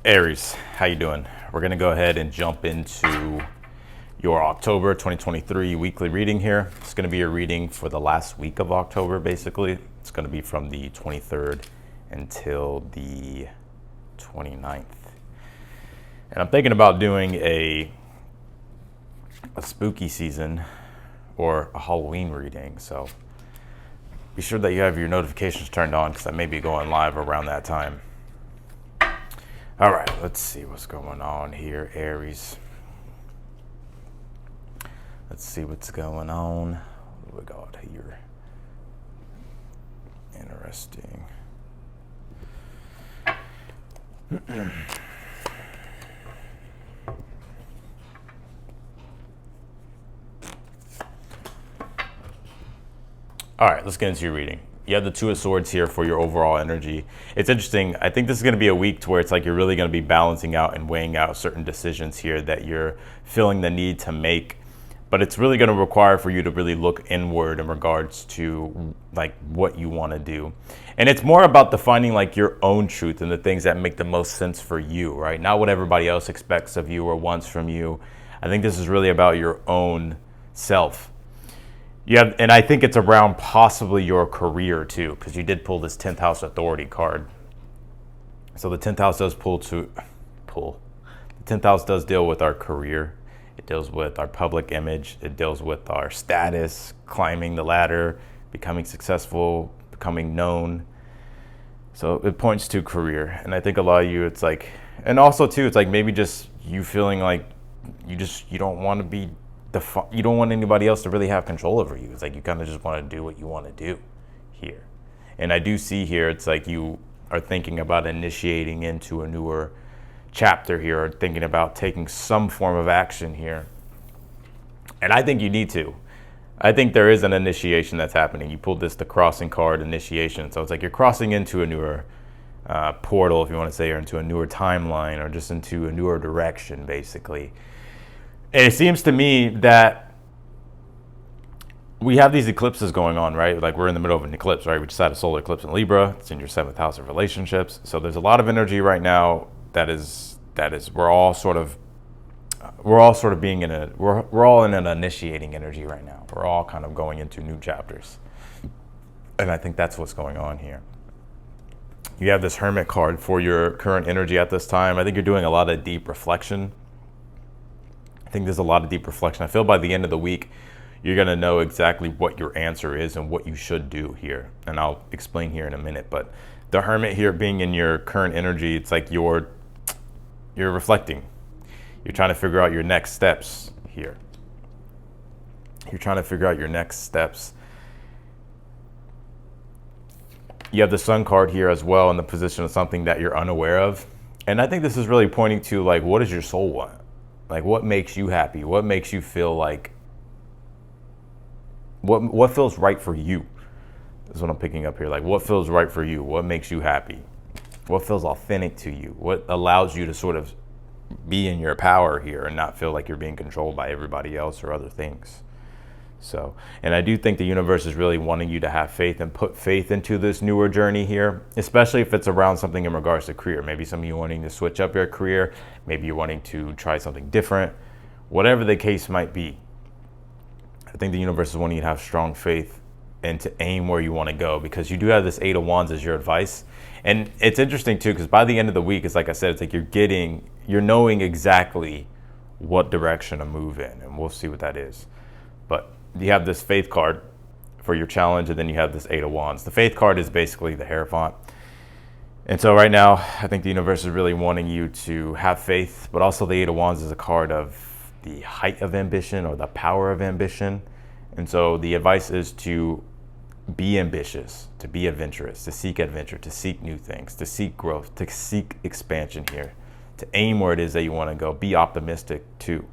Aries, how you doing? We're going to go ahead and jump into your October 2023 weekly reading here. It's going to be a reading for the last week of October, basically. It's going to be from the 23rd until the 29th. And I'm thinking about doing a spooky season or a Halloween reading. So be sure that you have your notifications turned on because I may be going live around that time. All right, let's see what's going on here, Aries. Let's see what's going on. What do we got here? Interesting. All right, let's get into your reading. You have the Two of Swords here for your overall energy. It's interesting. I think this is going to be a week to where it's like you're really going to be balancing out and weighing out certain decisions here that you're feeling the need to make. But it's really going to require for you to really look inward in regards to like what you want to do. And it's more about defining like your own truth and the things that make the most sense for you, right? Not what everybody else expects of you or wants from you. I think this is really about your own self. Yeah, and I think it's around possibly your career too, because you did pull this 10th house authority card. So the 10th house does The 10th house does deal with our career. It deals with our public image. It deals with our status, climbing the ladder, becoming successful, becoming known. So it points to career. And I think a lot of you, it's like, and also too, it's like maybe just you feeling like you don't want to be you don't want anybody else to really have control over you. It's like you kind of just want to do what you want to do here. And I do see here, it's like you are thinking about initiating into a newer chapter here, or thinking about taking some form of action here. And I think you need to. I think there is an initiation that's happening. You pulled the crossing card, initiation. So it's like you're crossing into a newer portal, if you want to say, or into a newer timeline, or just into a newer direction, basically. And it seems to me that we have these eclipses going on, right? Like we're in the middle of an eclipse, right? We just had a solar eclipse in Libra. It's in your 7th house of relationships. So there's a lot of energy right now that is we're all sort of being we're all in an initiating energy right now. We're all kind of going into new chapters. And I think that's what's going on here. You have this Hermit card for your current energy at this time. I think you're doing a lot of deep reflection. I think there's a lot of deep reflection. I feel by the end of the week, you're going to know exactly what your answer is and what you should do here. And I'll explain here in a minute. But the Hermit here being in your current energy, it's like you're reflecting. You're trying to figure out your next steps here. You're trying to figure out your next steps. You have the Sun card here as well in the position of something that you're unaware of. And I think this is really pointing to like, what does your soul want? Like what makes you happy? What makes you feel like, what feels right for you? That's what I'm picking up here. Like what feels right for you? What makes you happy? What feels authentic to you? What allows you to sort of be in your power here and not feel like you're being controlled by everybody else or other things? So, and I do think the universe is really wanting you to have faith and put faith into this newer journey here, especially if it's around something in regards to career. Maybe some of you wanting to switch up your career. Maybe you're wanting to try something different. Whatever the case might be, I think the universe is wanting you to have strong faith and to aim where you want to go, because you do have this 8 of Wands as your advice. And it's interesting too, because by the end of the week, it's like I said, it's like you're knowing exactly what direction to move in, and we'll see what that is. But you have this Faith card for your challenge, and then you have this 8 of Wands. The Faith card is basically the Hierophant. And so right now, I think the universe is really wanting you to have faith, but also the 8 of Wands is a card of the height of ambition or the power of ambition. And so the advice is to be ambitious, to be adventurous, to seek adventure, to seek new things, to seek growth, to seek expansion here, to aim where it is that you want to go. Be optimistic too.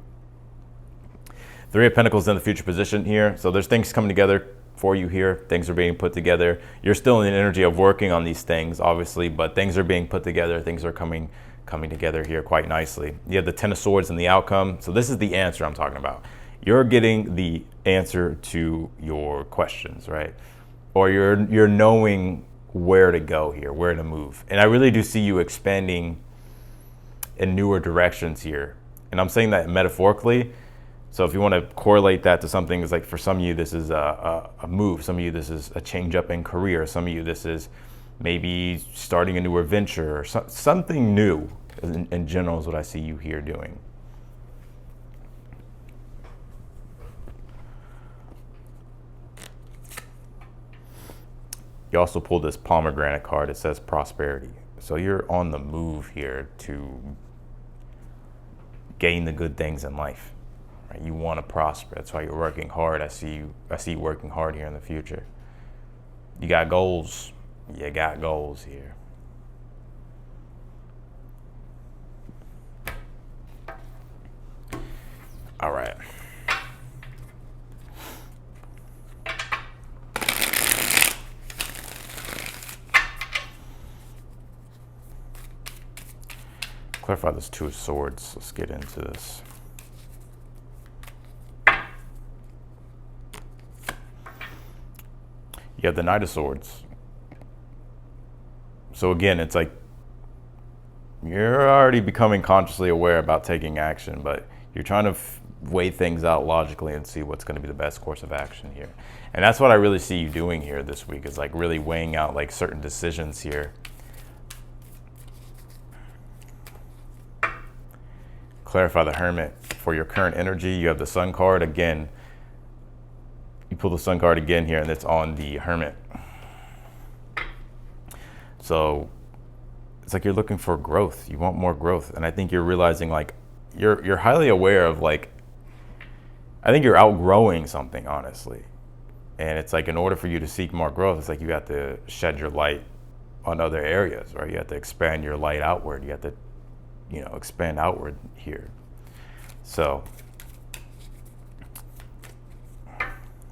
3 of Pentacles in the future position here. So there's things coming together for you here. Things are being put together. You're still in the energy of working on these things, obviously, but things are being put together. Things are coming together here quite nicely. You have the 10 of Swords in the outcome. So this is the answer I'm talking about. You're getting the answer to your questions, right? Or you're knowing where to go here, where to move. And I really do see you expanding in newer directions here. And I'm saying that metaphorically. So if you want to correlate that to something, it's like for some of you, this is a move. Some of you, this is a change up in career. Some of you, this is maybe starting a newer venture or something new in general is what I see you here doing. You also pulled this pomegranate card. It says prosperity. So you're on the move here to gain the good things in life. Right? You want to prosper. That's why you're working hard. I see you working hard here in the future. You got goals. You got goals here. All right. Clarify this Two of Swords. Let's get into this. You have the Knight of Swords. So again, it's like you're already becoming consciously aware about taking action, but you're trying to weigh things out logically and see what's going to be the best course of action here. And that's what I really see you doing here this week, is like really weighing out like certain decisions here. Clarify the Hermit. For your current energy, you have the Sun card. Again, you pull the Sun card again here, and it's on the Hermit. So it's like you're looking for growth. You want more growth. And I think you're realizing like you're highly aware of like, I think you're outgrowing something, honestly. And it's like in order for you to seek more growth, it's like you have to shed your light on other areas, right? You have to expand your light outward. You have to, expand outward here. So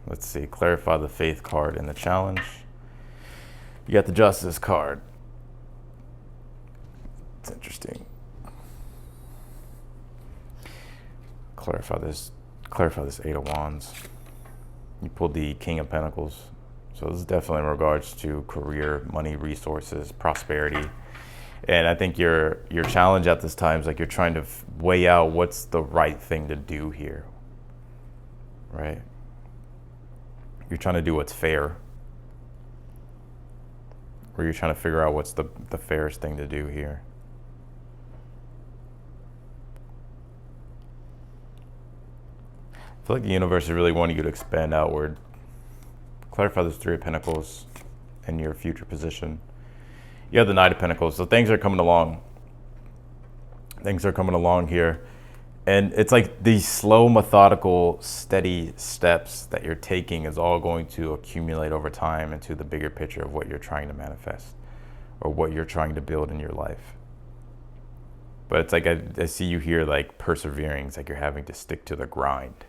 let's see, clarify the Faith card in the challenge. You got the Justice card. It's interesting. Clarify this Eight of Wands. You pulled the King of Pentacles. So this is definitely in regards to career, money, resources, prosperity. And I think your challenge at this time is like you're trying to weigh out what's the right thing to do here, right? You're trying to do what's fair, or you're trying to figure out what's the fairest thing to do here. I feel like the universe is really wanting you to expand outward. Clarify this Three of Pentacles and your future position. You have the Knight of Pentacles, so things are coming along. Things are coming along here. And it's like these slow, methodical, steady steps that you're taking is all going to accumulate over time into the bigger picture of what you're trying to manifest or what you're trying to build in your life. But it's like I see you here like persevering. It's like you're having to stick to the grind.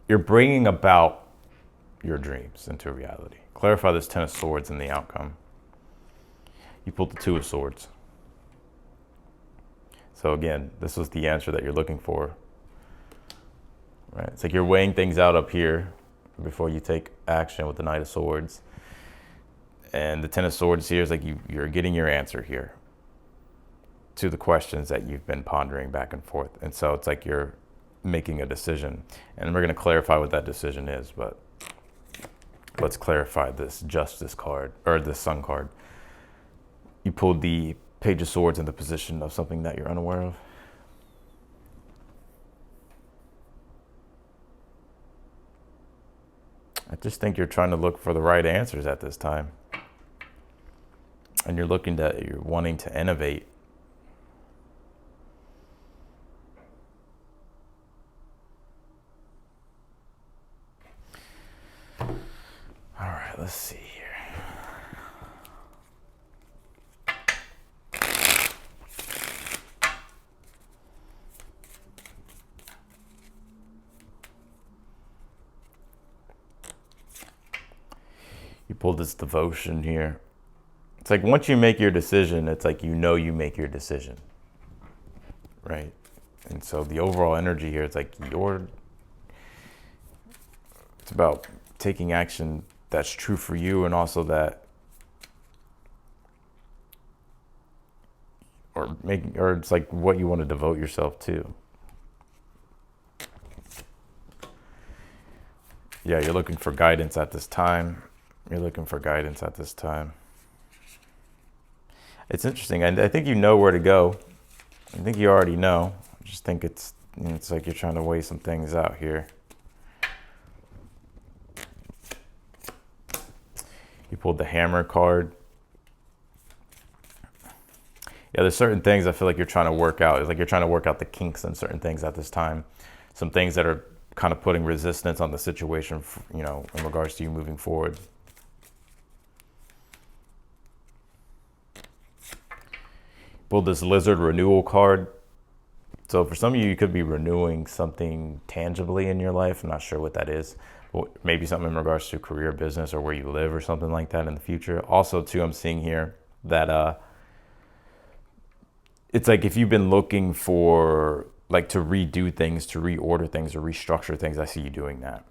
You're bringing about your dreams into reality. Clarify this Ten of Swords and the outcome. You pulled the Two of Swords. So again, this was the answer that you're looking for. Right? It's like you're weighing things out up here before you take action with the Knight of Swords. And the Ten of Swords here is like you're getting your answer here to the questions that you've been pondering back and forth. And so it's like you're making a decision. And we're going to clarify what that decision is, but let's clarify this Justice card, or the Sun card. You pulled the Page of Swords in the position of something that you're unaware of. I just think you're trying to look for the right answers at this time. And you're wanting to innovate. All right, let's see here. You pulled this Devotion here. It's like once you make your decision, it's like you make your decision, right? And so the overall energy here, it's like it's about taking action that's true for you, and also that or it's like what you want to devote yourself to. Yeah, you're looking for guidance at this time. You're looking for guidance at this time. It's interesting. I think you know where to go. I think you already know. I just think it's like you're trying to weigh some things out here. You pulled the Hammer card. Yeah, there's certain things I feel like you're trying to work out. It's like you're trying to work out the kinks in certain things at this time. Some things that are kind of putting resistance on the situation, you know, in regards to you moving forward. Pulled this Lizard renewal card. So for some of you, you could be renewing something tangibly in your life. I'm not sure what that is. Maybe something in regards to career, business, or where you live or something like that in the future. Also, too, I'm seeing here that it's like if you've been looking for like to redo things, to reorder things, or restructure things, I see you doing that.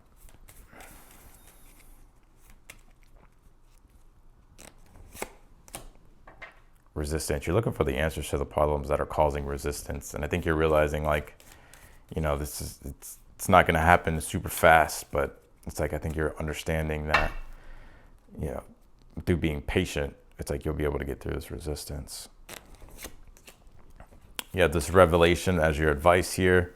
Resistance. You're looking for the answers to the problems that are causing resistance. And I think you're realizing like, you know, it's not going to happen super fast, but it's like, I think you're understanding that, you know, through being patient, it's like you'll be able to get through this resistance. You have this revelation as your advice here.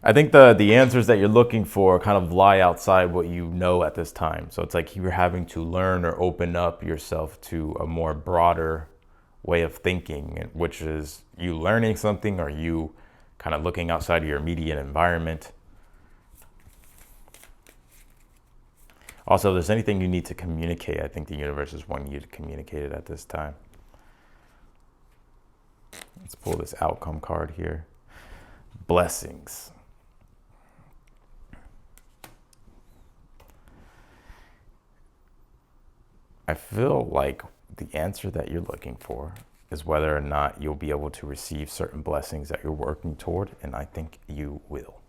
I think the answers that you're looking for kind of lie outside what you know at this time. So it's like you're having to learn or open up yourself to a more broader way of thinking, which is you learning something or you kind of looking outside of your immediate environment. Also, if there's anything you need to communicate, I think the universe is wanting you to communicate it at this time. Let's pull this outcome card here. Blessings. I feel like the answer that you're looking for is whether or not you'll be able to receive certain blessings that you're working toward, and I think you will.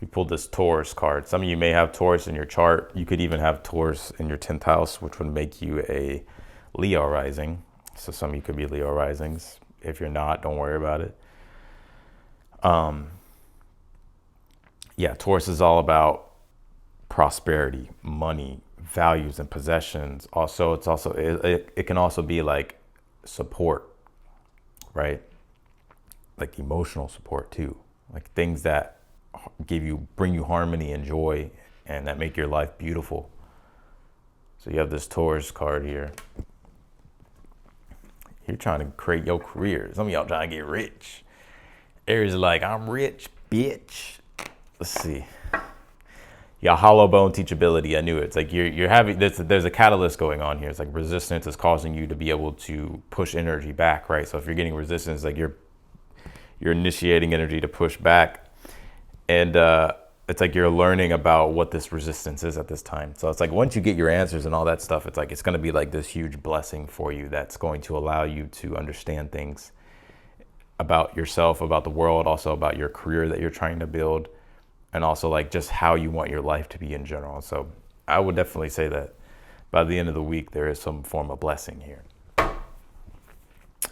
You pulled this Taurus card. Some of you may have Taurus in your chart. You could even have Taurus in your 10th house, which would make you a Leo rising. So some of you could be Leo risings. If you're not, don't worry about it. Yeah, Taurus is all about prosperity, money, values, and possessions. Also, it can also be like support, right? Like emotional support too, like things that bring you harmony and joy, and that make your life beautiful. So you have this Taurus card here. You're trying to create your career. Some of y'all trying to get rich. Aries is like, I'm rich, bitch. Let's see. Yeah, hollow bone teachability. I knew it. It's like you're having there's a catalyst going on here. It's like resistance is causing you to be able to push energy back, right? So if you're getting resistance, like you're initiating energy to push back, and it's like you're learning about what this resistance is at this time. So it's like once you get your answers and all that stuff, it's like it's going to be like this huge blessing for you that's going to allow you to understand things about yourself, about the world, also about your career that you're trying to build, and also like just how you want your life to be in general. So I would definitely say that by the end of the week, there is some form of blessing here.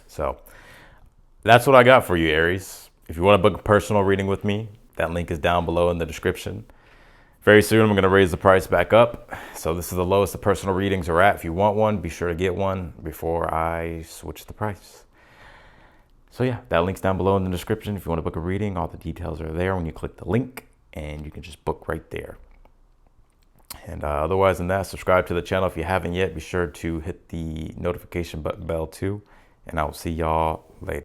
So that's what I got for you, Aries. If you want to book a personal reading with me, that link is down below in the description. Very soon, I'm going to raise the price back up. So this is the lowest the personal readings are at. If you want one, be sure to get one before I switch the price. So yeah, that link's down below in the description. If you want to book a reading, all the details are there when you click the link, and you can just book right there. And otherwise than that, subscribe to the channel if you haven't yet. Be sure to hit the notification button bell too, and I will see y'all later.